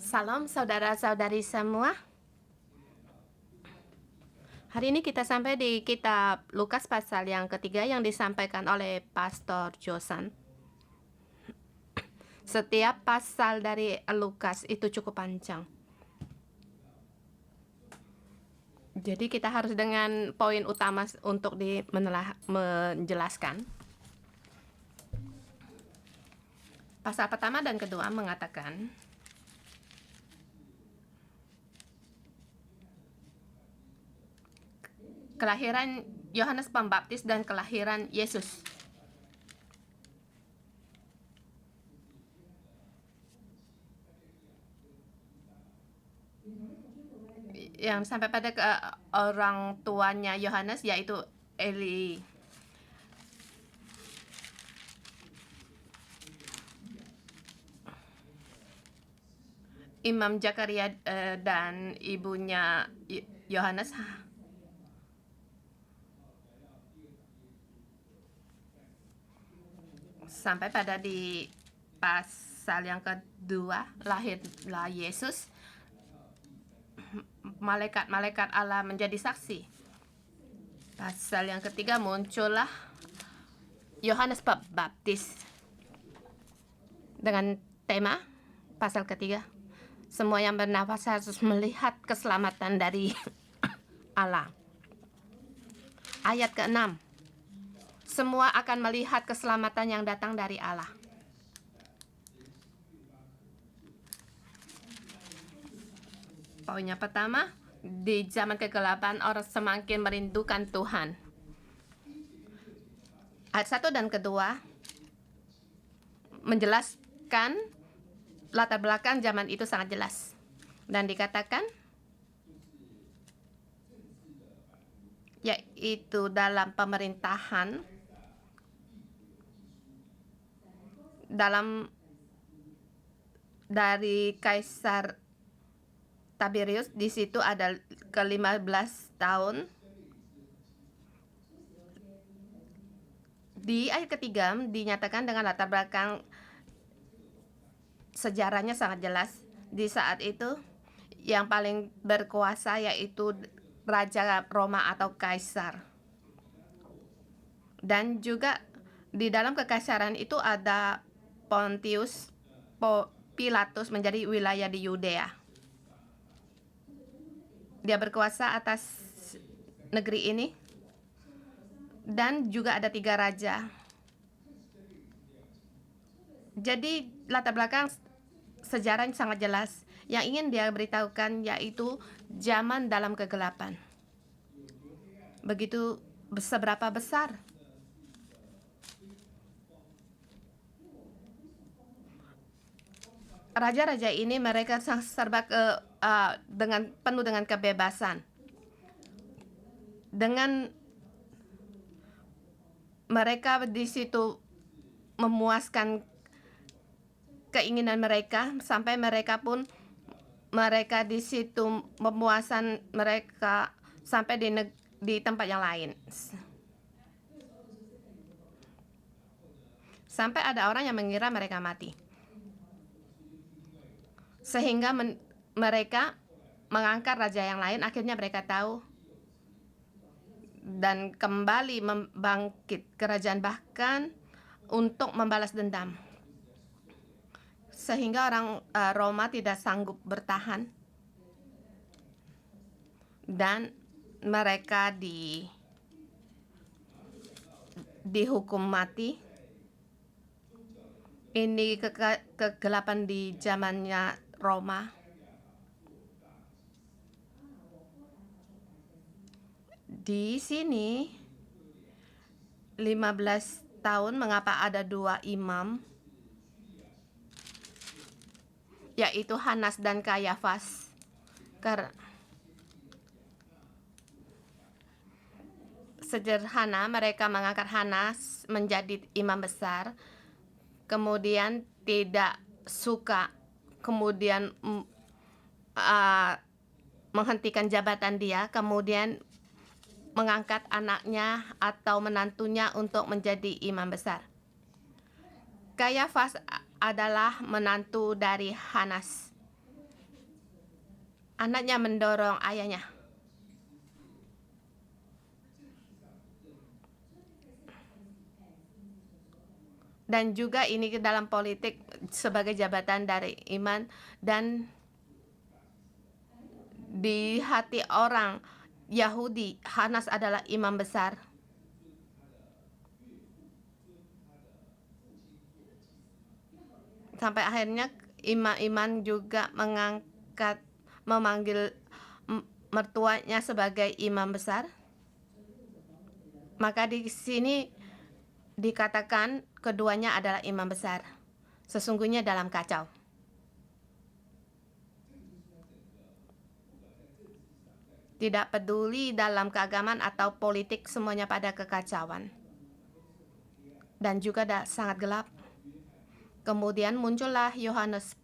Salam saudara-saudari semua. Hari ini kita sampai di kitab Lukas pasal yang ketiga yang disampaikan oleh Pastor Josan. Setiap pasal dari Lukas itu cukup panjang. Jadi kita harus dengan poin utama untuk menjelaskan. Pasal pertama dan kedua mengatakan kelahiran Yohanes Pembaptis dan kelahiran Yesus. Yang sampai pada orang tuanya Yohanes yaitu Eli. Imam Zakaria dan ibunya Yohanes. Sampai pada di pasal yang kedua lahirlah Yesus. Malaikat-malaikat Allah menjadi saksi. Pasal yang ketiga muncullah Yohanes Pembaptis dengan tema pasal ketiga, semua yang bernafas harus melihat keselamatan dari Allah. Ayat ke-6, semua akan melihat keselamatan yang datang dari Allah. Poinnya pertama, di zaman kegelapan orang semakin merindukan Tuhan. Ayat 1 dan kedua menjelaskan latar belakang zaman itu sangat jelas. Dan dikatakan yaitu dalam pemerintahan dari Kaisar Tiberius, di situ ada ke-15 tahun. Di ayat ketiga dinyatakan dengan latar belakang sejarahnya sangat jelas. Di saat itu yang paling berkuasa yaitu Raja Roma atau Kaisar. Dan juga di dalam kekaisaran itu ada Pontius Pilatus menjadi wilayah di Yudea. Dia berkuasa atas negeri ini. Dan juga ada 3 raja. Jadi latar belakang sejarah sangat jelas. Yang ingin dia beritahukan yaitu zaman dalam kegelapan. Begitu seberapa besar raja-raja ini, mereka serba penuh dengan kebebasan. Dengan mereka di situ memuaskan keinginan mereka, sampai mereka di situ memuaskan mereka sampai di tempat yang lain. Sampai ada orang yang mengira mereka mati. Sehingga mereka mengangkat raja yang lain, akhirnya mereka tahu dan kembali membangkit kerajaan bahkan untuk membalas dendam. Sehingga orang Roma tidak sanggup bertahan dan mereka dihukum mati. Ini kegelapan di zamannya Roma. Di sini 15 tahun mengapa ada 2 imam yaitu Hanas dan Kayafas. Sederhana, mereka mengangkat Hanas menjadi imam besar, kemudian tidak suka, kemudian menghentikan jabatan dia, kemudian mengangkat anaknya atau menantunya untuk menjadi imam besar. Kayafas adalah menantu dari Hanas. Anaknya mendorong ayahnya. Dan juga ini dalam politik sebagai jabatan dari iman, dan di hati orang Yahudi, Hanas adalah imam besar. Sampai akhirnya imam juga memanggil mertuanya sebagai imam besar. Maka di sini dikatakan keduanya adalah imam besar. Sesungguhnya dalam kacau. Tidak peduli dalam keagamaan atau politik, semuanya pada kekacauan. Dan juga sangat gelap. Kemudian muncullah Yohanes.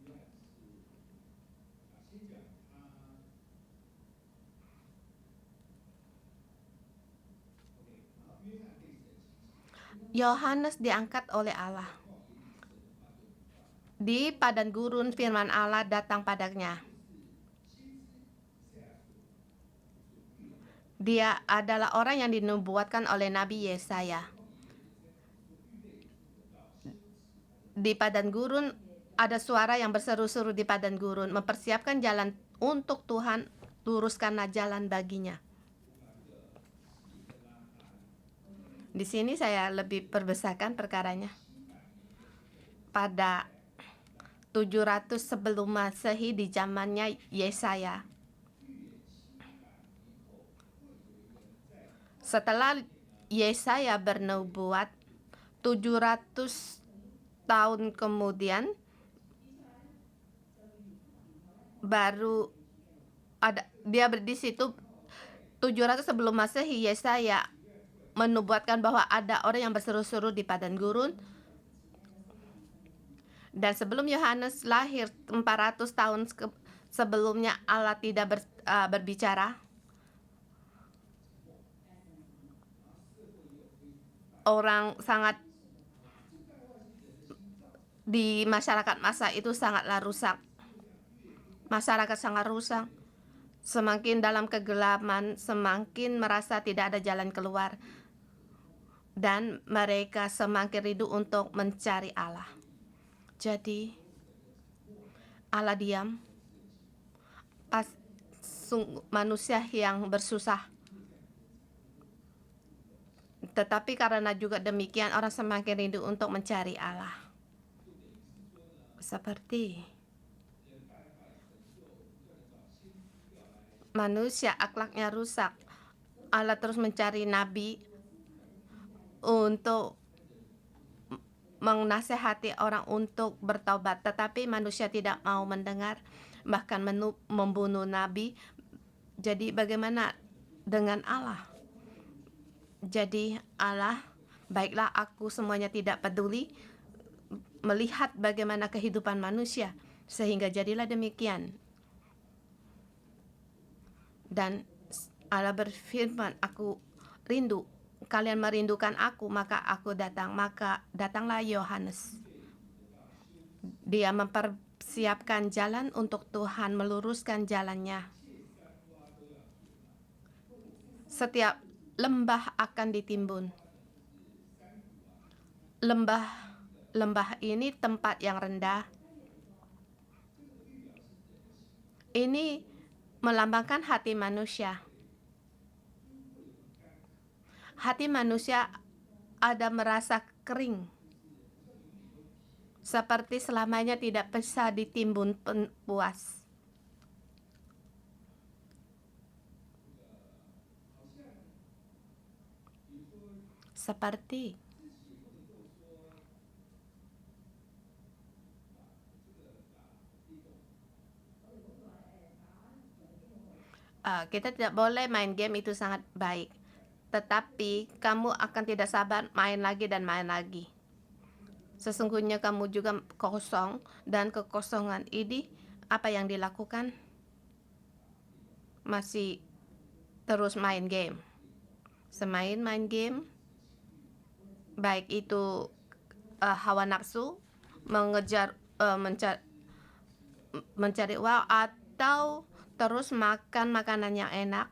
Yohanes diangkat oleh Allah. Di padang gurun firman Allah datang padanya. Dia adalah orang yang dinubuatkan oleh Nabi Yesaya. Di padang gurun ada suara yang berseru-seru di padang gurun, mempersiapkan jalan untuk Tuhan, luruskanlah jalan baginya. Di sini saya lebih perbesarkan perkaranya. Pada 700 sebelum Masehi, di zamannya Yesaya. Setelah Yesaya bernubuat 700 tahun kemudian, baru ada dia di situ 700 sebelum Masehi. Yesaya menubuatkan bahwa ada orang yang berseru-seru di padang gurun. Dan sebelum Yohanes lahir 400 tahun sebelumnya, Allah tidak berbicara. Orang sangat di masyarakat masa itu sangatlah rusak. Masyarakat sangat rusak. Semakin dalam kegelapan, semakin merasa tidak ada jalan keluar. Dan mereka semakin rindu untuk mencari Allah. Jadi Allah diam. Manusia yang bersusah. Tetapi karena juga demikian, orang semakin rindu untuk mencari Allah. Seperti manusia akhlaknya rusak, Allah terus mencari nabi untuk menasehati orang untuk bertaubat, tetapi manusia tidak mau mendengar, bahkan membunuh nabi. Jadi bagaimana dengan Allah? Jadi Allah, baiklah aku semuanya tidak peduli, melihat bagaimana kehidupan manusia, sehingga jadilah demikian. Dan Allah berfirman, aku rindu, kalian merindukan aku, maka aku datang. Maka datanglah Yohanes. Dia mempersiapkan jalan untuk Tuhan, meluruskan jalannya. Setiap lembah akan ditimbun. Lembah ini tempat yang rendah. Ini melambangkan hati manusia. Hati manusia ada merasa kering, seperti selamanya tidak bisa ditimbun puas. Seperti kita tidak boleh main game, itu sangat baik. Tetapi kamu akan tidak sabar main lagi dan main lagi. Sesungguhnya kamu juga kosong, dan kekosongan ini apa yang dilakukan? Masih terus main game. Main game, baik itu hawa nafsu, mengejar mencari uang, atau terus makan makanan yang enak.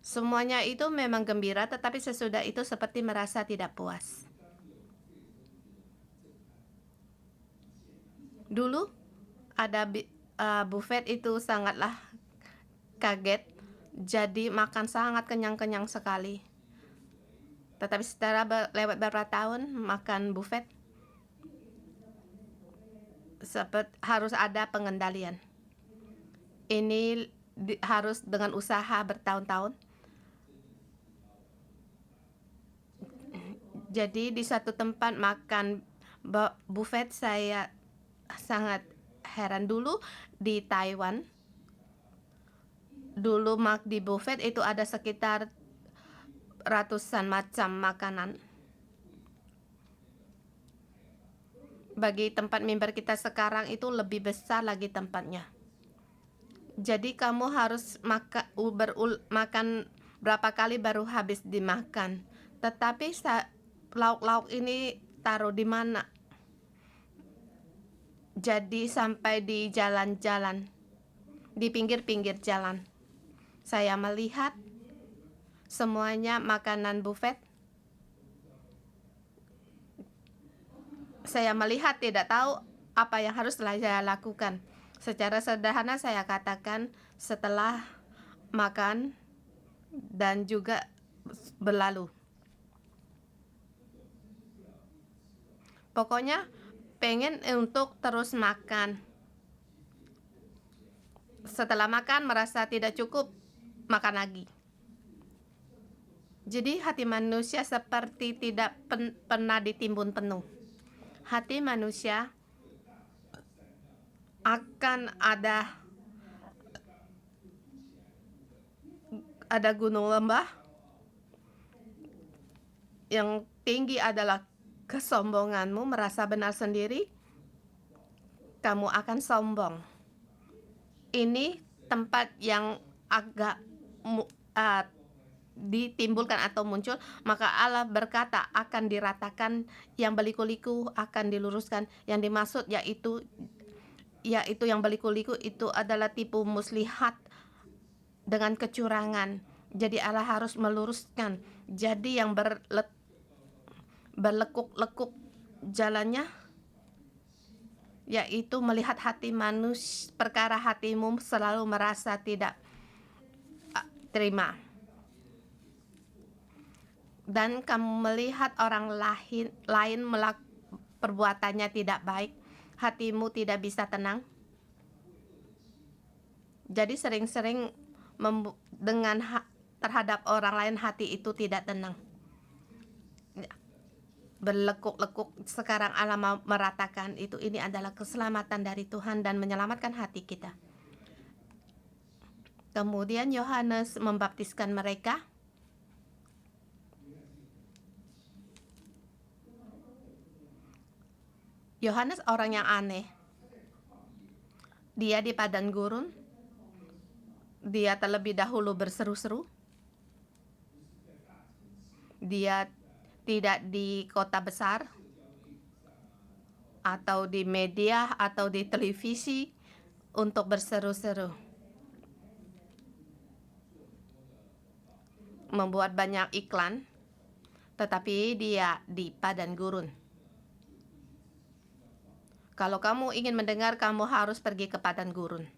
Semuanya itu memang gembira, tetapi sesudah itu seperti merasa tidak puas. Dulu ada buffet itu sangatlah kaget, jadi makan sangat kenyang-kenyang sekali. Tetapi setelah lewat beberapa tahun makan buffet, harus ada pengendalian. Ini harus dengan usaha bertahun-tahun. Jadi di satu tempat makan buffet saya sangat heran. Dulu di Taiwan, dulu di buffet itu ada sekitar ratusan macam makanan. Bagi tempat member kita sekarang itu lebih besar lagi tempatnya. Jadi kamu harus makan berapa kali baru habis dimakan. Tetapi lauk-lauk ini taruh di mana? Jadi sampai di jalan-jalan, di pinggir-pinggir jalan, saya melihat semuanya makanan buffet. Saya melihat tidak tahu apa yang harus saya lakukan. Secara sederhana saya katakan setelah makan dan juga berlalu. Pokoknya pengen untuk terus makan. Setelah makan merasa tidak cukup, makan lagi. Jadi hati manusia seperti tidak pernah ditimbun penuh. Hati manusia akan ada gunung lembah. Yang tinggi adalah kesombonganmu, merasa benar sendiri, kamu akan sombong. Ini tempat yang agak ditimbulkan atau muncul, maka Allah berkata akan diratakan, yang berliku-liku akan diluruskan. Yang dimaksud yaitu yang berliku-liku itu adalah tipu muslihat dengan kecurangan. Jadi Allah harus meluruskan. Jadi yang berlekuk-lekuk jalannya, yaitu melihat hati manusia, perkara hatimu selalu merasa tidak terima. Dan kamu melihat orang lain perbuatannya tidak baik, hatimu tidak bisa tenang. Jadi sering-sering terhadap orang lain hati itu tidak tenang, berlekuk-lekuk. Sekarang Allah meratakan itu. Ini adalah keselamatan dari Tuhan dan menyelamatkan hati kita. Kemudian Yohanes membaptiskan mereka. Yohanes orang yang aneh. Dia di padang gurun. Dia terlebih dahulu berseru-seru. Dia tidak di kota besar atau di media atau di televisi untuk berseru-seru, membuat banyak iklan, tetapi dia di padang gurun. Kalau kamu ingin mendengar, kamu harus pergi ke padang gurun.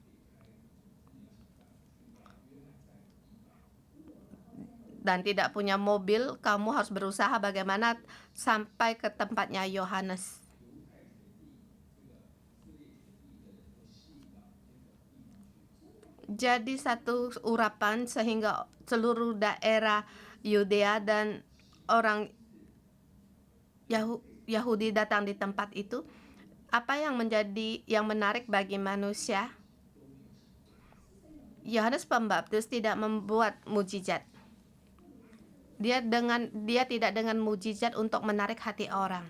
Dan tidak punya mobil, kamu harus berusaha bagaimana sampai ke tempatnya Yohanes. Jadi satu urapan sehingga seluruh daerah Yudea dan orang Yahudi datang di tempat itu. Apa yang menjadi yang menarik bagi manusia? Yohanes Pembaptis tidak membuat mujizat. Dia tidak dengan mujizat untuk menarik hati orang.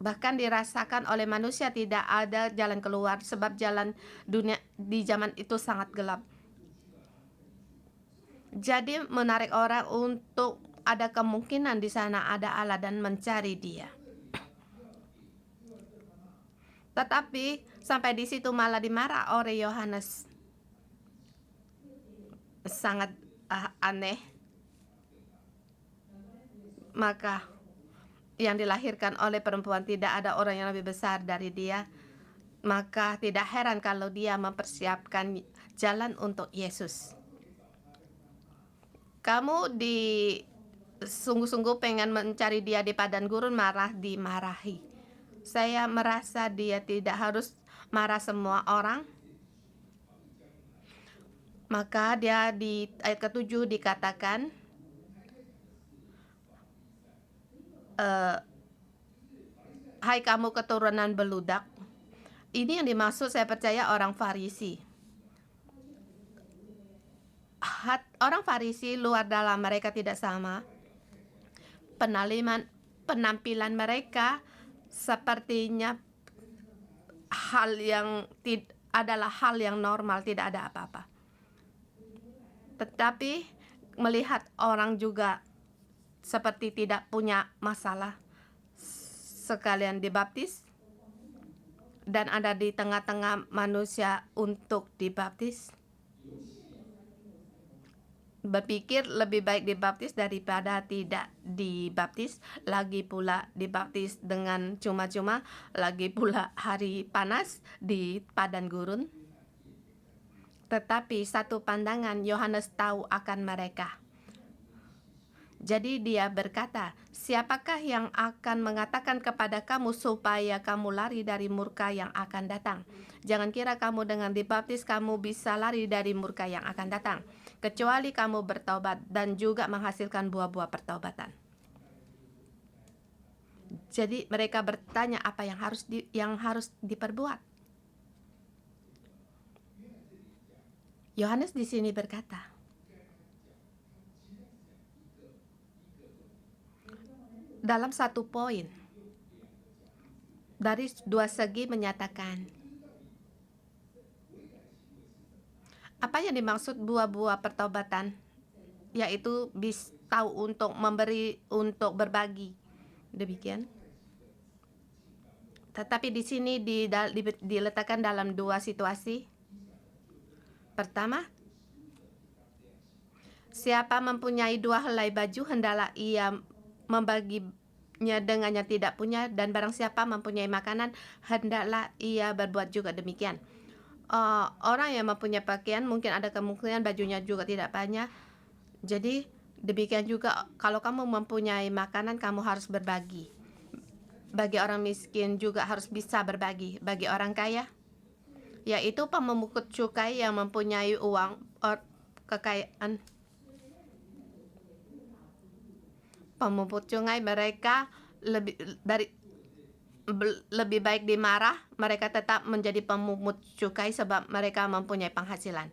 Bahkan dirasakan oleh manusia tidak ada jalan keluar, sebab jalan dunia di zaman itu sangat gelap. Jadi menarik orang untuk ada kemungkinan di sana ada Allah dan mencari Dia. Tetapi sampai di situ malah dimarah oleh Yohanes. Sangat aneh. Maka yang dilahirkan oleh perempuan tidak ada orang yang lebih besar dari dia. Maka tidak heran kalau dia mempersiapkan jalan untuk Yesus. Kamu sungguh-sungguh pengen mencari dia di padang gurun, marah dimarahi. Saya merasa dia tidak harus marah semua orang. Maka dia di ayat ke-7 dikatakan, hai kamu keturunan beludak. Ini yang dimaksud, saya percaya, orang Farisi. Orang Farisi luar dalam mereka tidak sama. Penampilan mereka sepertinya adalah hal yang normal, tidak ada apa-apa. Tetapi melihat orang juga seperti tidak punya masalah, sekalian dibaptis, dan ada di tengah-tengah manusia untuk dibaptis, berpikir lebih baik dibaptis daripada tidak dibaptis, lagi pula dibaptis dengan cuma-cuma, lagi pula hari panas di padang gurun. Tetapi satu pandangan, Yohanes tahu akan mereka. Jadi dia berkata, siapakah yang akan mengatakan kepada kamu supaya kamu lari dari murka yang akan datang? Jangan kira kamu dengan dibaptis kamu bisa lari dari murka yang akan datang, kecuali kamu bertobat dan juga menghasilkan buah-buah pertobatan. Jadi mereka bertanya apa yang harus diperbuat. Yohanes di sini berkata, dalam satu poin, dari dua segi menyatakan apa yang dimaksud buah-buah pertobatan, yaitu tahu untuk memberi, untuk berbagi. Demikian. Tetapi di sini diletakkan dalam dua situasi. Pertama, siapa mempunyai 2 helai baju, hendaklah ia membaginya dengan yang tidak punya, dan barang siapa mempunyai makanan, hendaklah ia berbuat juga demikian. Orang yang mempunyai pakaian mungkin ada kemungkinan bajunya juga tidak banyak. Jadi demikian juga kalau kamu mempunyai makanan, kamu harus berbagi. Bagi orang miskin juga harus bisa berbagi. Bagi orang kaya, yaitu pemungut cukai yang mempunyai uang, kekayaan, pemungut cukai, mereka lebih baik dimarah, mereka tetap menjadi pemungut cukai sebab mereka mempunyai penghasilan.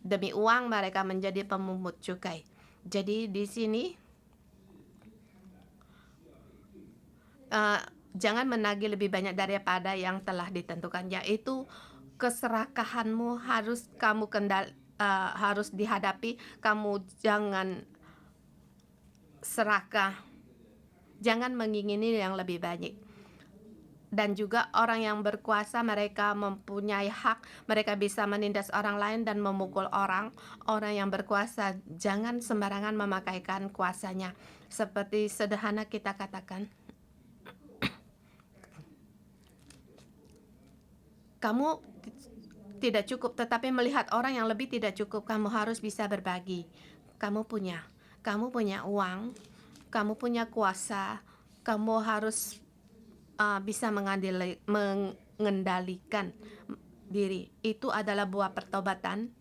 Demi uang mereka menjadi pemungut cukai. Jadi di sini jangan menagih lebih banyak daripada yang telah ditentukan, yaitu keserakahanmu harus harus dihadapi. Kamu jangan serakah, jangan mengingini yang lebih banyak. Dan juga orang yang berkuasa, mereka mempunyai hak, mereka bisa menindas orang lain dan memukul orang. Orang yang berkuasa jangan sembarangan memakaikan kuasanya. Seperti sederhana kita katakan, kamu tidak cukup, tetapi melihat orang yang lebih tidak cukup, kamu harus bisa berbagi. Kamu punya uang, kamu punya kuasa, kamu harus bisa mengendalikan diri. Itu adalah buah pertobatan.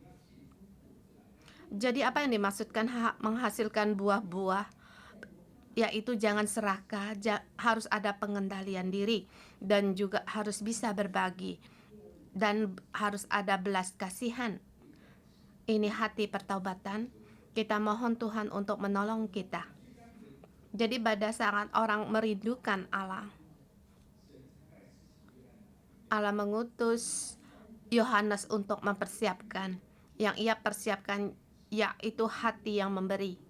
Jadi apa yang dimaksudkan menghasilkan buah-buah, yaitu jangan serakah, harus ada pengendalian diri, dan juga harus bisa berbagi, dan harus ada belas kasihan. Ini hati pertobatan. Kita mohon Tuhan untuk menolong kita. Jadi pada saat orang merindukan Allah, Allah mengutus Yohanes untuk mempersiapkan. Yang ia persiapkan yaitu hati yang memberi.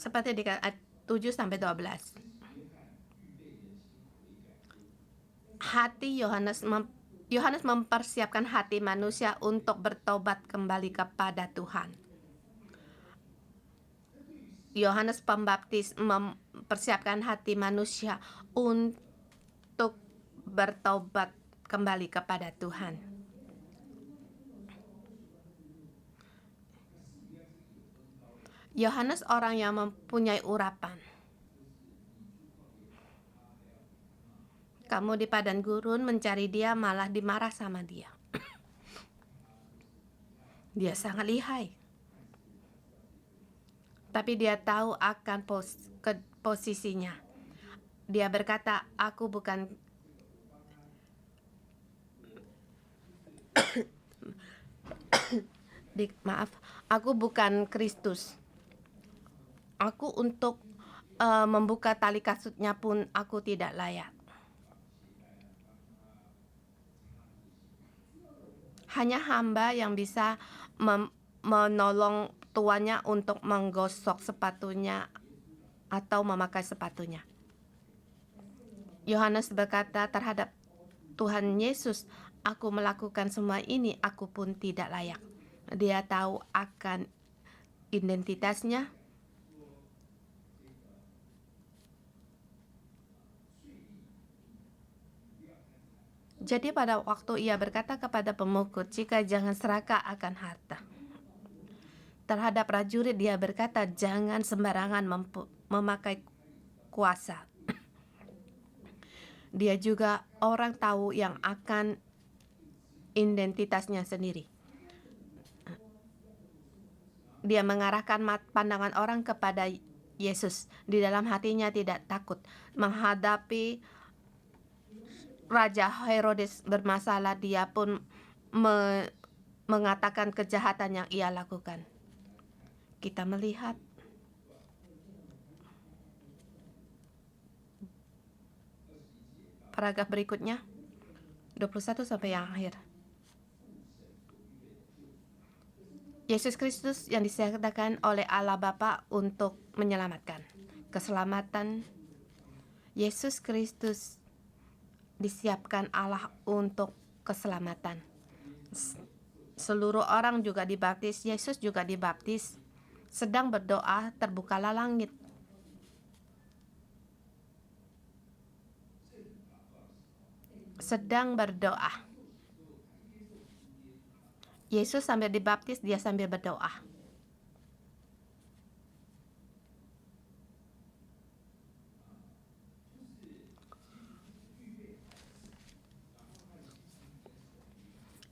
seperti di ayat 7 sampai 12. Hati Yohanes mempersiapkan hati manusia untuk bertobat kembali kepada Tuhan. Yohanes Pembaptis mempersiapkan hati manusia untuk bertobat kembali kepada Tuhan. Yohanes orang yang mempunyai urapan. Kamu di padang gurun mencari dia, malah dimarah sama dia. Dia sangat lihai. Tapi dia tahu akan posisinya. Dia berkata, aku bukan aku bukan Kristus. Aku untuk membuka tali kasutnya pun aku tidak layak. Hanya hamba yang bisa menolong tuannya untuk menggosok sepatunya atau memakai sepatunya. Yohanes berkata terhadap Tuhan Yesus, aku melakukan semua ini, aku pun tidak layak. Dia tahu akan identitasnya. Jadi pada waktu ia berkata kepada pemungut, jika jangan serakah akan harta. Terhadap prajurit dia berkata, jangan sembarangan memakai kuasa. Dia juga orang tahu yang akan identitasnya sendiri. Dia mengarahkan pandangan orang kepada Yesus. Di dalam hatinya tidak takut menghadapi Raja Herodes bermasalah. Dia pun mengatakan kejahatan yang ia lakukan. Kita melihat paragraf berikutnya 21 sampai yang akhir. Yesus Kristus yang disediakan oleh Allah Bapa untuk menyelamatkan. Keselamatan Yesus Kristus disiapkan Allah untuk keselamatan. Seluruh orang juga dibaptis, Yesus juga dibaptis. Sedang berdoa, terbukalah langit. Sedang berdoa. Yesus sambil dibaptis, dia sambil berdoa.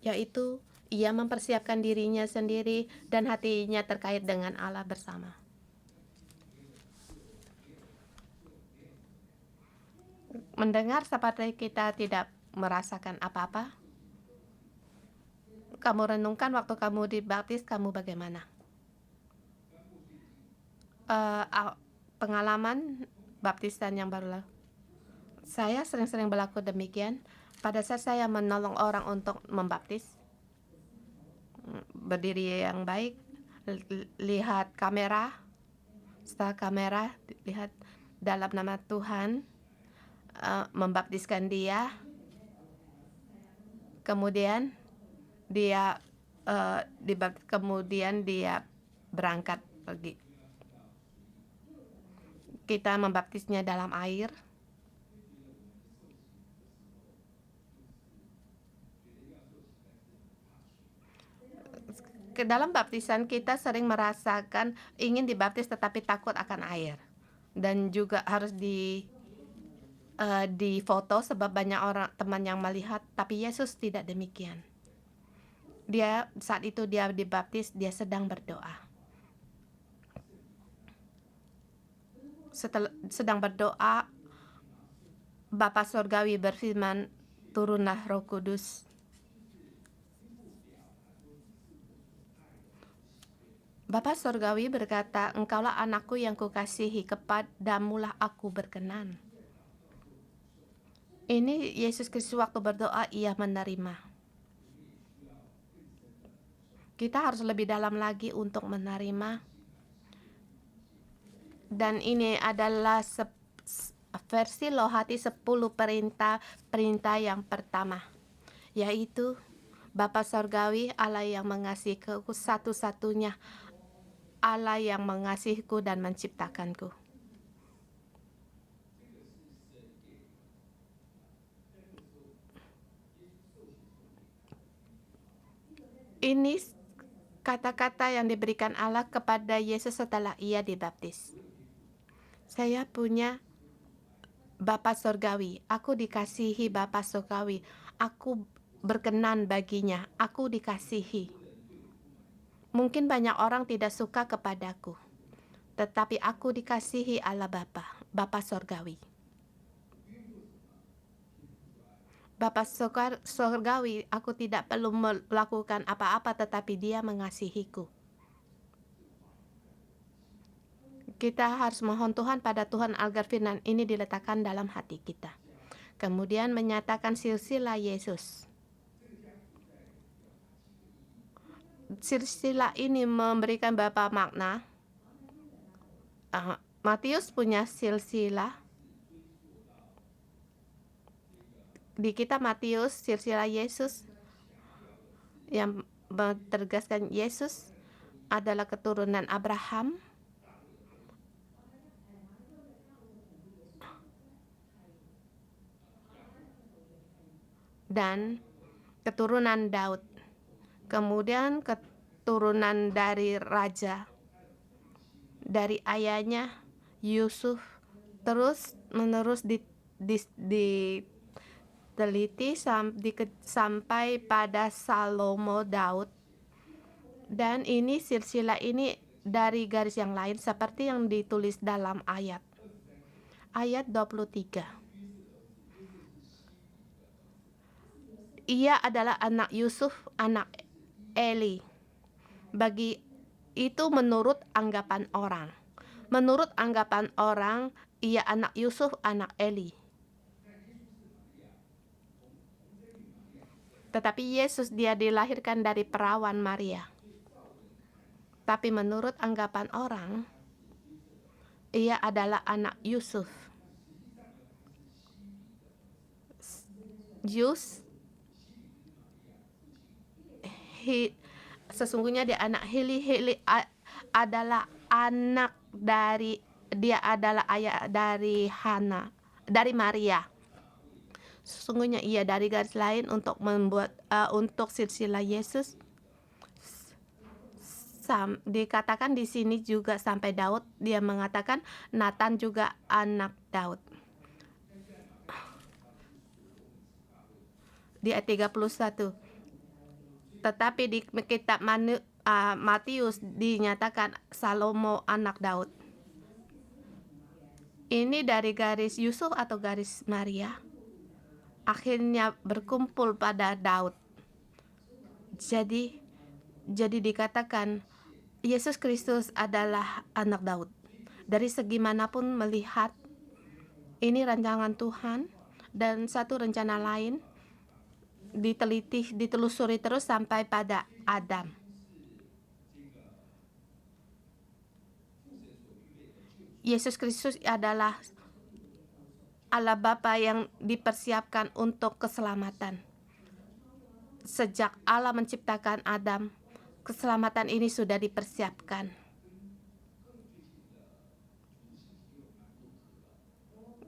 Yaitu ia mempersiapkan dirinya sendiri dan hatinya terkait dengan Allah bersama. Mendengar seperti kita tidak merasakan apa-apa. Kamu renungkan waktu kamu dibaptis, kamu bagaimana? Pengalaman baptisan yang baru lalu. Saya sering-sering berlaku demikian. Pada saat saya menolong orang untuk membaptis, berdiri yang baik, lihat kamera, setelah kamera, lihat dalam nama Tuhan, membaptiskan dia, kemudian dia kemudian dia berangkat pergi. Kita membaptisnya dalam air. Ke dalam baptisan kita sering merasakan ingin dibaptis tetapi takut akan air, dan juga harus difoto sebab banyak orang teman yang melihat. Tapi Yesus tidak demikian. Dia saat itu dia dibaptis, dia sedang berdoa. Sedang berdoa, Bapa Surgawi berfirman, turunlah Roh Kudus. Bapa Surgawi berkata, engkaulah anakku yang kukasihi, kepadamulah aku berkenan. Ini Yesus Kristus waktu berdoa, ia menerima. Kita harus lebih dalam lagi untuk menerima Dan ini adalah versi Loh Hati 10 perintah yang pertama, yaitu Bapa Sorgawi, Allah yang mengasihiku, satu-satunya Allah yang mengasihiku dan menciptakanku. Ini kata-kata yang diberikan Allah kepada Yesus setelah ia dibaptis. Saya punya Bapa Sorgawi, aku dikasihi Bapa Sorgawi, aku berkenan baginya, aku dikasihi. Mungkin banyak orang tidak suka kepadaku, tetapi aku dikasihi Allah Bapa Sorgawi. Bapa Sorgawi, aku tidak perlu melakukan apa-apa, tetapi Dia mengasihiku. Kita harus mohon Tuhan pada Tuhan agar firman ini diletakkan dalam hati kita. Kemudian menyatakan silsilah Yesus. Silsilah ini memberikan beberapa makna. Matius punya silsilah. Di kitab Matius, silsilah Yesus yang menegaskan Yesus adalah keturunan Abraham, dan keturunan Daud. Kemudian keturunan dari raja, dari ayahnya Yusuf, terus menerus diteliti sampai pada Salomo Daud. Dan ini silsilah ini dari garis yang lain seperti yang ditulis dalam ayat 23. Ia adalah anak Yusuf, anak Eli. Bagi itu menurut anggapan orang. Menurut anggapan orang, ia anak Yusuf, anak Eli. Tetapi Yesus dia dilahirkan dari perawan Maria. Tapi menurut anggapan orang, ia adalah anak Yusuf. Sesungguhnya dia anak Heli. Heli adalah anak dari, dia adalah ayah dari Hana, dari Maria. Sesungguhnya ia dari garis lain untuk membuat untuk silsilah Yesus. Dikatakan di sini juga sampai Daud, dia mengatakan Nathan juga anak Daud. Di ayat 31. Tetapi di kitab Matius dinyatakan Salomo anak Daud. Ini dari garis Yusuf atau garis Maria, akhirnya berkumpul pada Daud. Jadi dikatakan Yesus Kristus itelah anak Daud. Dari segi manapun melihat, ini rancangan Tuhan, dan satu rencana lain ditelusuri terus sampai pada Adam. Yesus Kristus adalah Allah Bapa yang dipersiapkan untuk keselamatan. Sejak Allah menciptakan Adam, keselamatan ini sudah dipersiapkan.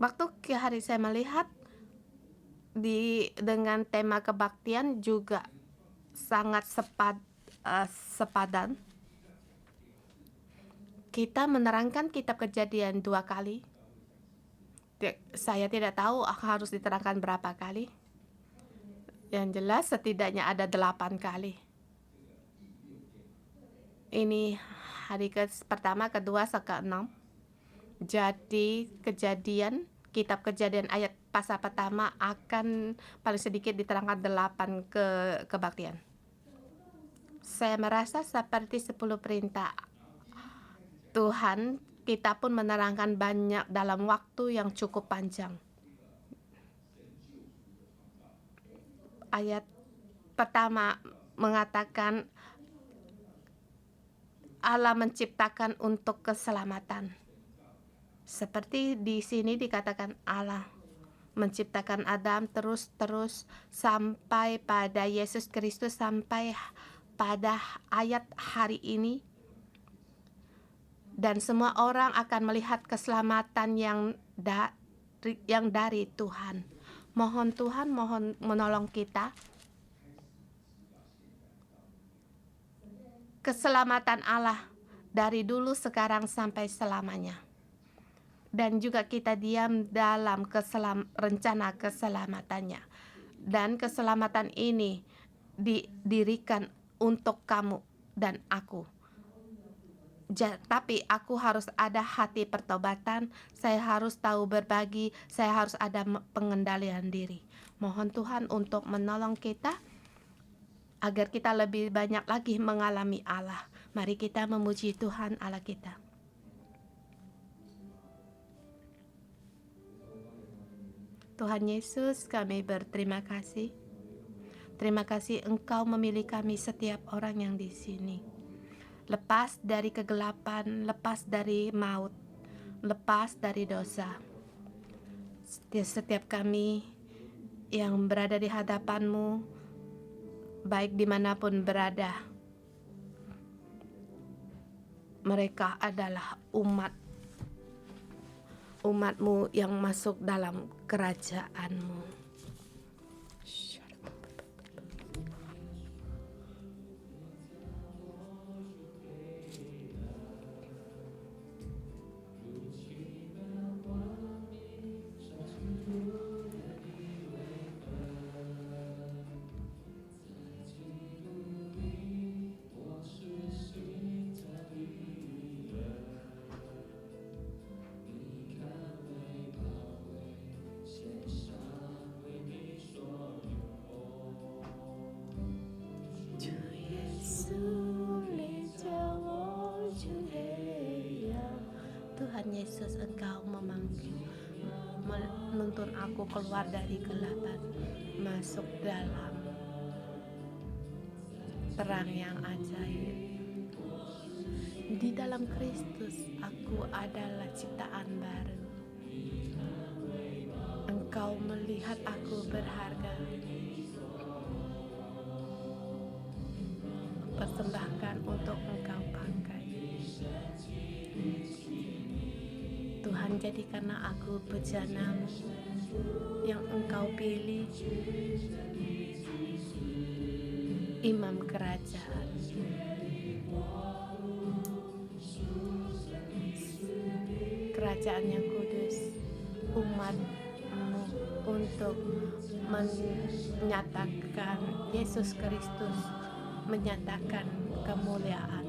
Waktu hari saya melihat dengan tema kebaktian juga sangat sepadan. Kita menerangkan kitab Kejadian 2 kali. Saya tidak tahu harus diterangkan berapa kali. Yang jelas setidaknya ada 8 kali. Ini hari pertama, kedua, ke-6. Jadi kitab Kejadian ayat pasal pertama akan paling sedikit diterangkan 8 kebaktian. Saya merasa seperti 10 perintah Tuhan, kita pun menerangkan banyak dalam waktu yang cukup panjang. Ayat pertama mengatakan Allah menciptakan untuk keselamatan. Seperti di sini dikatakan Allah menciptakan Adam terus-terus sampai pada Yesus Kristus, sampai pada ayat hari ini, dan semua orang akan melihat keselamatan yang dari Tuhan. Mohon Tuhan, mohon menolong kita. Keselamatan Allah dari dulu, sekarang, sampai selamanya. Dan juga kita diam dalam rencana keselamatannya. Dan keselamatan ini didirikan untuk kamu dan aku. Tapi aku harus ada hati pertobatan, saya harus tahu berbagi, saya harus ada pengendalian diri. Mohon Tuhan untuk menolong kita agar kita lebih banyak lagi mengalami Allah. Mari kita memuji Tuhan Allah kita. Tuhan Yesus, kami berterima kasih. Terima kasih Engkau memilih kami setiap orang yang di sini. Lepas dari kegelapan, lepas dari maut, lepas dari dosa. Setiap kami yang berada di hadapan-Mu, baik dimanapun berada, mereka adalah umat-Mu yang masuk dalam kerajaan-Mu. Tuhan Yesus, Engkau menuntun aku keluar dari kegelapan, masuk dalam terang yang ajaib. Di dalam Kristus aku adalah ciptaan baru. Engkau melihat aku berharga, persembahkan untuk Engkau pakai. Tuhan, jadikanlah aku bejana-Mu yang Engkau pilih, imam kerajaan. Kerajaan yang kudus, umat-Mu untuk menyatakan Yesus Kristus, menyatakan kemuliaan.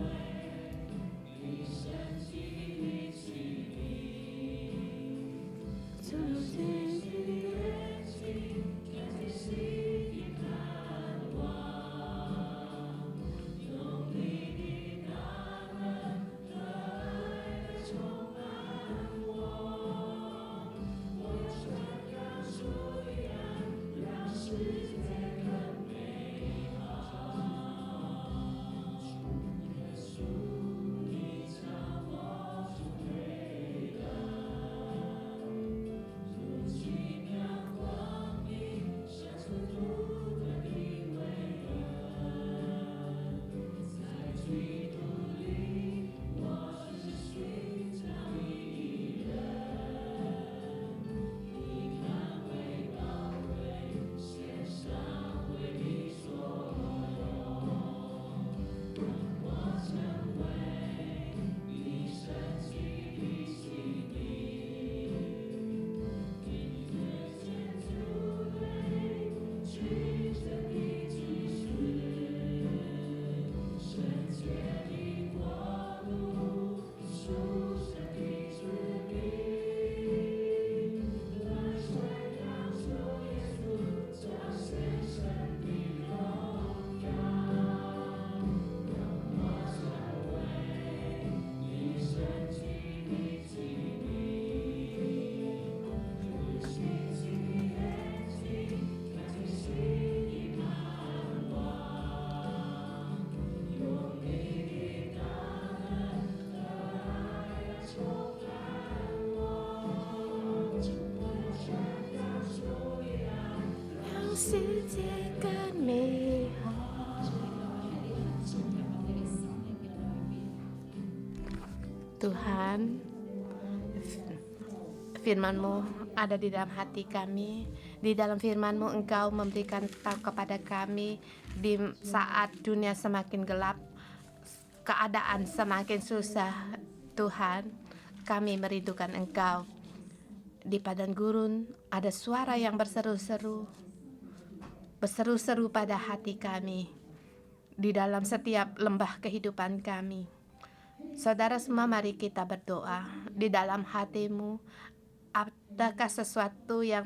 izinkan Tuhan, firman-Mu ada di dalam hati kami. Di dalam firman-Mu Engkau memberikan tahu kepada kami di saat dunia semakin gelap, keadaan semakin susah. Tuhan, kami merindukan Engkau. Di padang gurun ada suara yang berseru-seru pada hati kami. Di dalam setiap lembah kehidupan kami. Saudara semua, mari kita berdoa. Di dalam hatimu, adakah sesuatu yang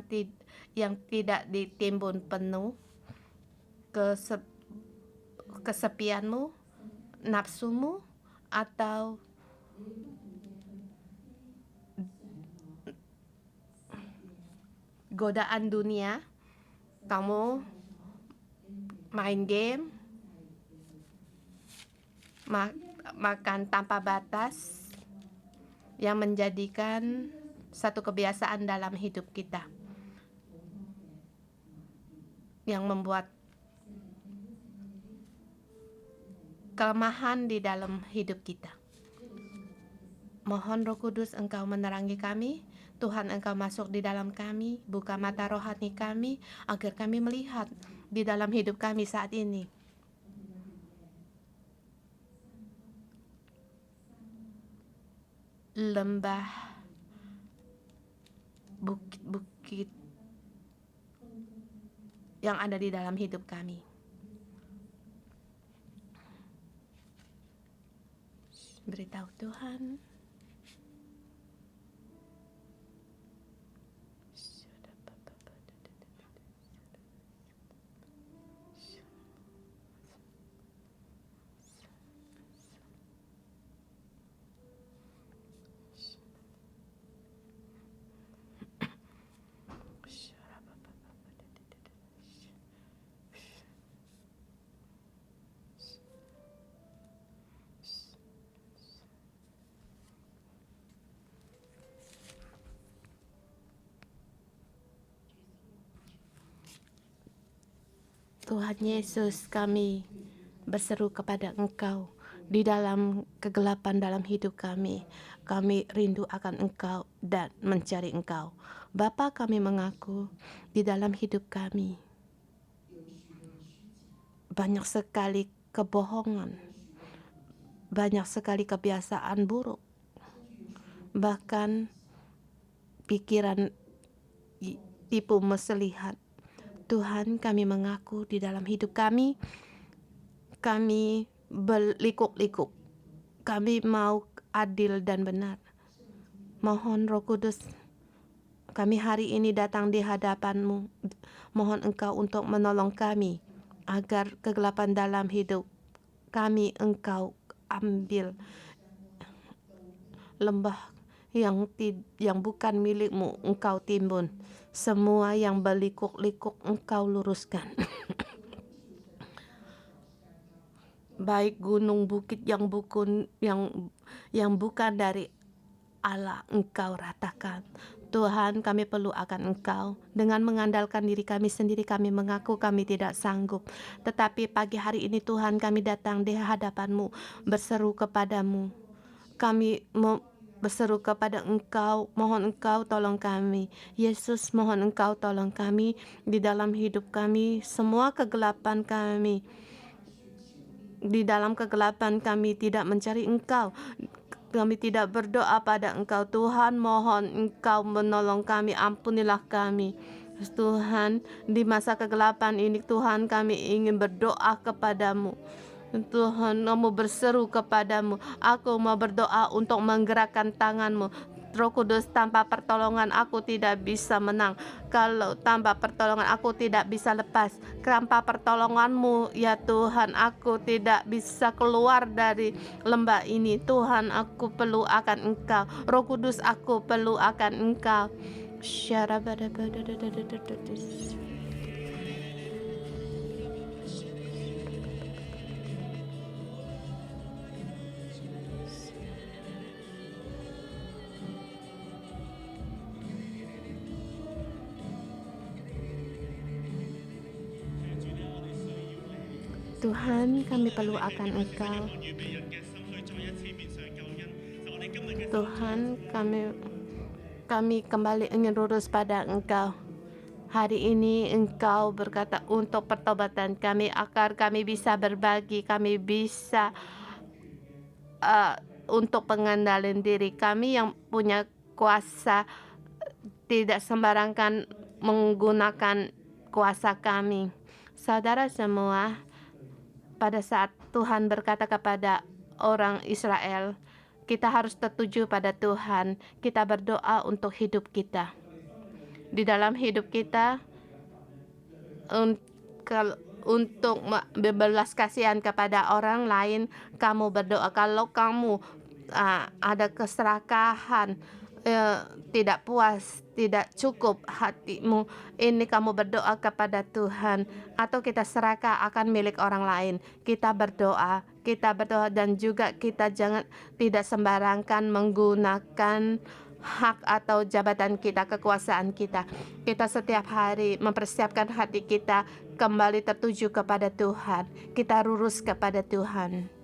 tidak ditimbun penuh? Kesepianmu, nafsumu, atau godaan dunia? Kamu main game, makan tanpa batas, yang menjadikan satu kebiasaan dalam hidup kita, yang membuat kelemahan di dalam hidup kita. Mohon Roh Kudus Engkau menerangi kami. Tuhan, Engkau masuk di dalam kami, buka mata rohani kami, agar kami melihat di dalam hidup kami saat ini. Lembah, bukit-bukit yang ada di dalam hidup kami. Beritahu Tuhan. Tuhan Yesus, kami berseru kepada Engkau di dalam kegelapan dalam hidup kami. Kami rindu akan Engkau dan mencari Engkau. Bapa, kami mengaku di dalam hidup kami banyak sekali kebohongan, banyak sekali kebiasaan buruk, bahkan pikiran tipu muslihat. Tuhan, kami mengaku di dalam hidup kami berlikuk-likuk. Kami mau adil dan benar. Mohon Roh Kudus, kami hari ini datang di hadapan-Mu. Mohon Engkau untuk menolong kami, agar kegelapan dalam hidup kami Engkau ambil. Lembah yang bukan milik-Mu Engkau timbun. Semua yang berlikuk-likuk Engkau luruskan. Baik gunung bukit yang bukan dari Allah, Engkau ratakan. Tuhan, kami perlu akan Engkau. Dengan mengandalkan diri kami sendiri, kami mengaku kami tidak sanggup. Tetapi pagi hari ini Tuhan, kami datang di hadapan-Mu, berseru kepadamu. Kami berseru kepada Engkau, mohon Engkau tolong kami. Yesus, mohon Engkau tolong kami di dalam hidup kami, semua kegelapan kami. Di dalam kegelapan kami tidak mencari Engkau. Kami tidak berdoa pada Engkau. Tuhan, mohon Engkau menolong kami, ampunilah kami. Tuhan, di masa kegelapan ini Tuhan, kami ingin berdoa kepadamu. Tuhan, kamu berseru kepadamu. Aku mau berdoa untuk menggerakkan tanganmu. Roh Kudus, tanpa pertolongan aku tidak bisa menang. Kalau tanpa pertolongan aku tidak bisa lepas. Tanpa pertolongan-Mu ya Tuhan, aku tidak bisa keluar dari lembah ini. Tuhan, aku perlu akan Engkau. Roh Kudus, aku perlu akan Engkau. Tuhan, kami perlu akan Engkau. Tuhan, kami kembali ingin lurus pada Engkau. Hari ini Engkau berkata untuk pertobatan kami, agar kami bisa berbagi, kami bisa untuk pengendalian diri kami yang punya kuasa, tidak sembarangan menggunakan kuasa kami. Saudara semua, pada saat Tuhan berkata kepada orang Israel, kita harus tertuju pada Tuhan. Kita berdoa untuk hidup kita. Di dalam hidup kita, untuk berbelas kasihan kepada orang lain, kamu berdoa. Kalau kamu ada keserakahan, tidak puas, tidak cukup hatimu, ini kamu berdoa kepada Tuhan, atau kita serahkan akan milik orang lain. Kita berdoa dan juga kita tidak sembarangan menggunakan hak atau jabatan kita, kekuasaan kita. Kita setiap hari mempersiapkan hati kita kembali tertuju kepada Tuhan. Kita lurus kepada Tuhan.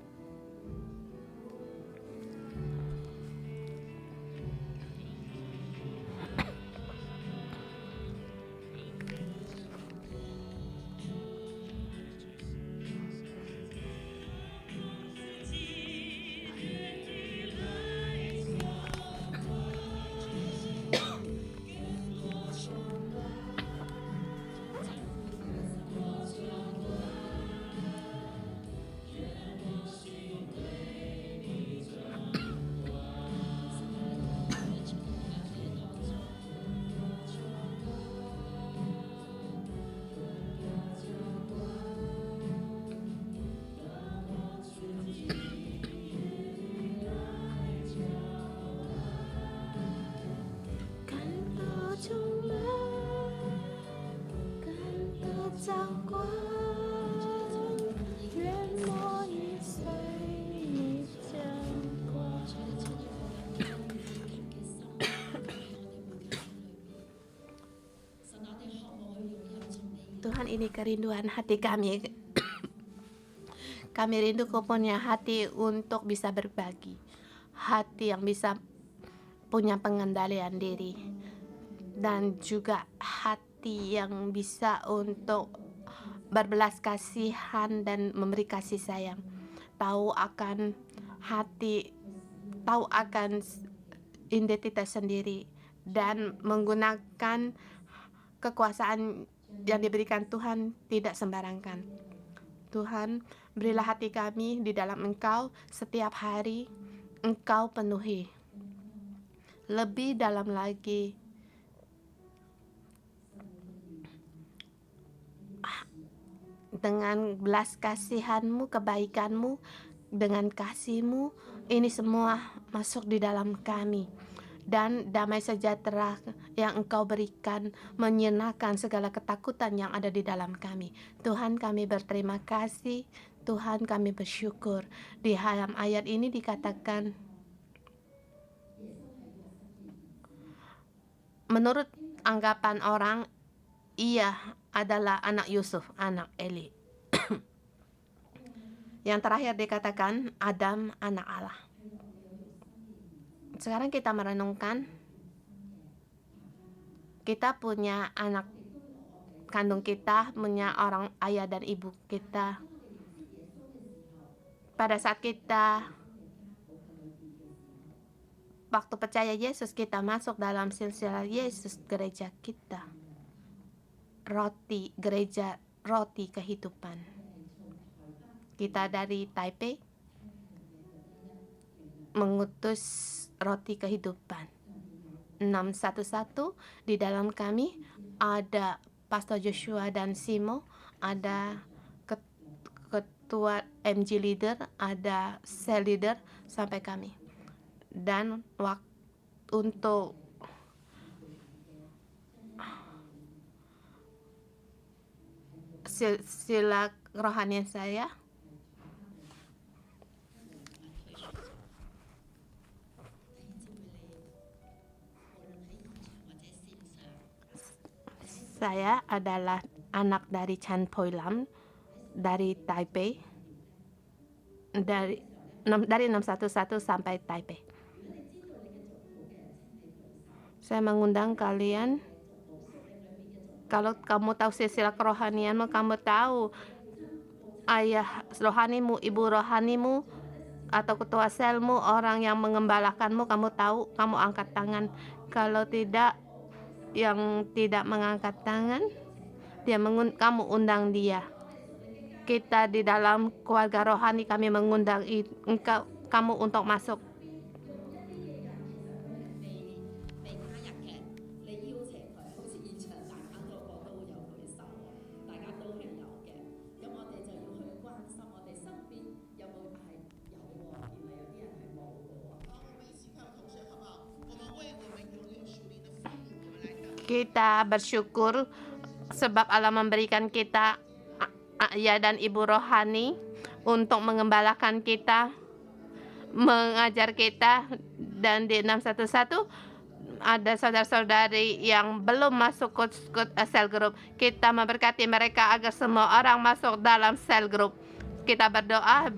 Tuhan, ini kerinduan hati kami. Kami rindu Kau punya hati untuk bisa berbagi, hati yang bisa punya pengendalian diri, dan juga hati yang bisa untuk berbelas kasihan dan memberi kasih sayang. Tahu akan identitas sendiri dan menggunakan kekuasaan yang diberikan Tuhan tidak sembarangan. Tuhan, berilah hati kami di dalam Engkau setiap hari. Engkau penuhi lebih dalam lagi dengan belas kasihan-Mu, kebaikan-Mu, dengan kasih-Mu. Ini semua masuk di dalam kami. Dan damai sejahtera yang Engkau berikan menyenangkan segala ketakutan yang ada di dalam kami. Tuhan, kami berterima kasih. Tuhan, kami bersyukur. Di dalam ayat ini dikatakan, menurut anggapan orang, ia adalah anak Yusuf, anak Eli. Yang terakhir dikatakan, Adam, anak Allah. Sekarang kita merenungkan, kita punya anak kandung kita, punya orang ayah dan ibu kita. Pada saat kita waktu percaya Yesus, kita masuk dalam silsilah Yesus, gereja kita. Gereja roti kehidupan. Kita dari Taipei mengutus roti kehidupan 611. Di dalam kami ada Pastor Joshua dan Simo, ada ketua MG leader, ada cell leader, sampai kami. Dan untuk sila rohani saya, saya adalah anak dari Chan Poi Lam dari Taipei, dari 611 sampai Taipei. Saya mengundang kalian, kalau kamu tahu silsilah kerohanianmu, kamu tahu ayah rohanimu, ibu rohanimu, atau ketua selmu, orang yang mengembalakanmu, kamu tahu, kamu angkat tangan. Kalau tidak, yang tidak mengangkat tangan, kamu undang dia. Kita di dalam keluarga rohani, kami mengundang kamu untuk masuk. Kita bersyukur sebab Allah memberikan kita ayah dan ibu rohani untuk mengembalakan kita, mengajar kita. Dan di 611 ada saudara-saudari yang belum masuk ke sel group. Kita memberkati mereka agar semua orang masuk dalam sel group. Kita berdoa.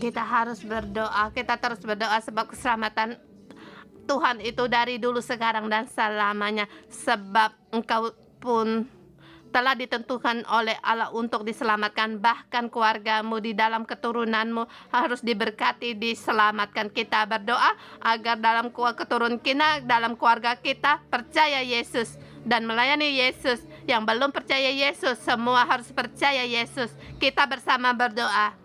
Kita harus berdoa, kita terus berdoa sebab keselamatan Tuhan itu dari dulu, sekarang, dan selamanya. Sebab engkau pun telah ditentukan oleh Allah untuk diselamatkan. Bahkan keluargamu di dalam keturunanmu harus diberkati, diselamatkan. Kita berdoa agar dalam keturunan kita, dalam keluarga kita, percaya Yesus dan melayani Yesus. Yang belum percaya Yesus, semua harus percaya Yesus. Kita bersama berdoa.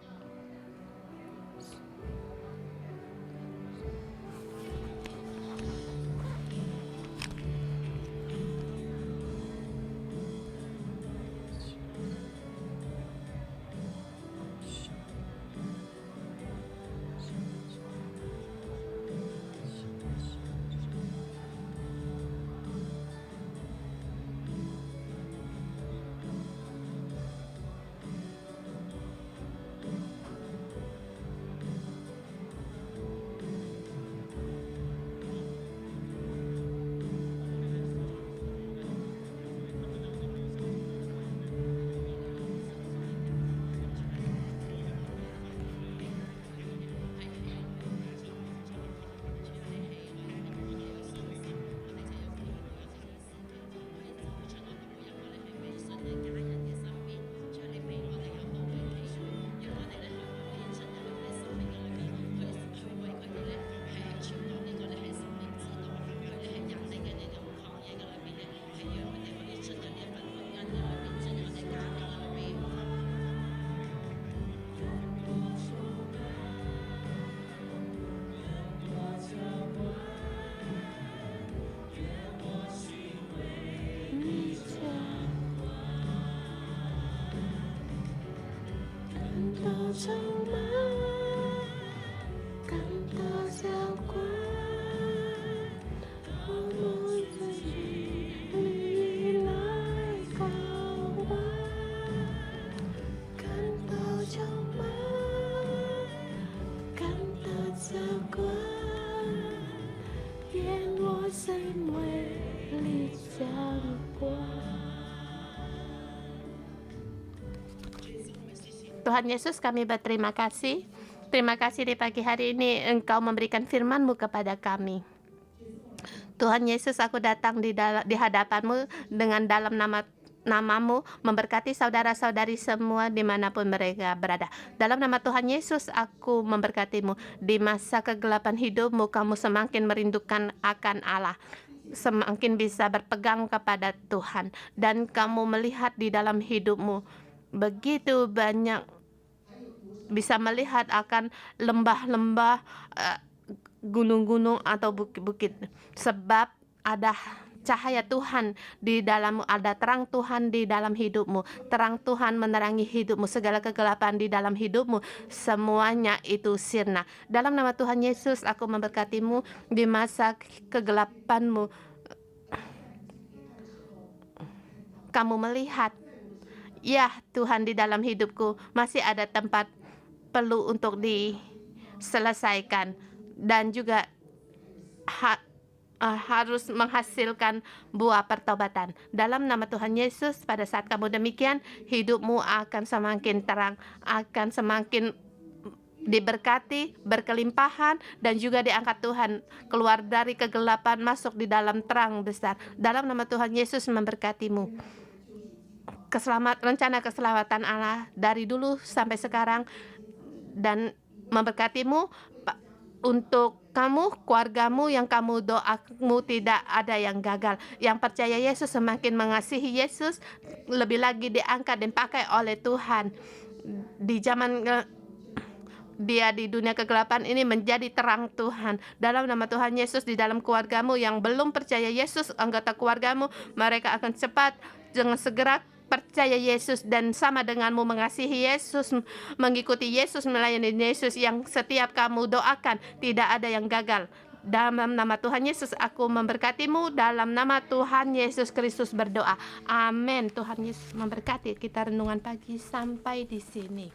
Tuhan Yesus, kami berterima kasih. Terima kasih di pagi hari ini Engkau memberikan firman-Mu kepada kami. Tuhan Yesus, aku datang di hadapan-Mu dengan dalam namamu, memberkati saudara-saudari semua dimanapun mereka berada. Dalam nama Tuhan Yesus, aku memberkati-Mu. Di masa kegelapan hidupmu, kamu semakin merindukan akan Allah, semakin bisa berpegang kepada Tuhan, dan kamu melihat di dalam hidupmu begitu banyak, bisa melihat akan lembah-lembah, gunung-gunung atau bukit-bukit, sebab ada cahaya Tuhan di dalammu, ada terang Tuhan di dalam hidupmu. Terang Tuhan menerangi hidupmu, segala kegelapan di dalam hidupmu, semuanya itu sirna. Dalam nama Tuhan Yesus, aku memberkatimu di masa kegelapanmu. Kamu melihat, ya Tuhan, di dalam hidupku masih ada tempat perlu untuk diselesaikan, dan juga harus menghasilkan buah pertobatan. Dalam nama Tuhan Yesus, pada saat kamu demikian, hidupmu akan semakin terang, akan semakin diberkati, berkelimpahan, dan juga diangkat Tuhan keluar dari kegelapan, masuk di dalam terang besar. Dalam nama Tuhan Yesus memberkatimu. Rencana keselamatan Allah dari dulu sampai sekarang, dan memberkatimu untuk kamu, keluargamu yang kamu doamu tidak ada yang gagal. Yang percaya Yesus semakin mengasihi Yesus, lebih lagi diangkat dan pakai oleh Tuhan. Di zaman dia di dunia kegelapan ini menjadi terang Tuhan. Dalam nama Tuhan Yesus, di dalam keluargamu yang belum percaya Yesus, anggota keluargamu, mereka akan cepat dengan segera percaya Yesus dan sama denganmu mengasihi Yesus, mengikuti Yesus, melayani Yesus yang setiap kamu doakan. Tidak ada yang gagal. Dalam nama Tuhan Yesus aku memberkatimu. Dalam nama Tuhan Yesus Kristus berdoa. Amin. Tuhan Yesus memberkati. Kita renungan pagi sampai di sini.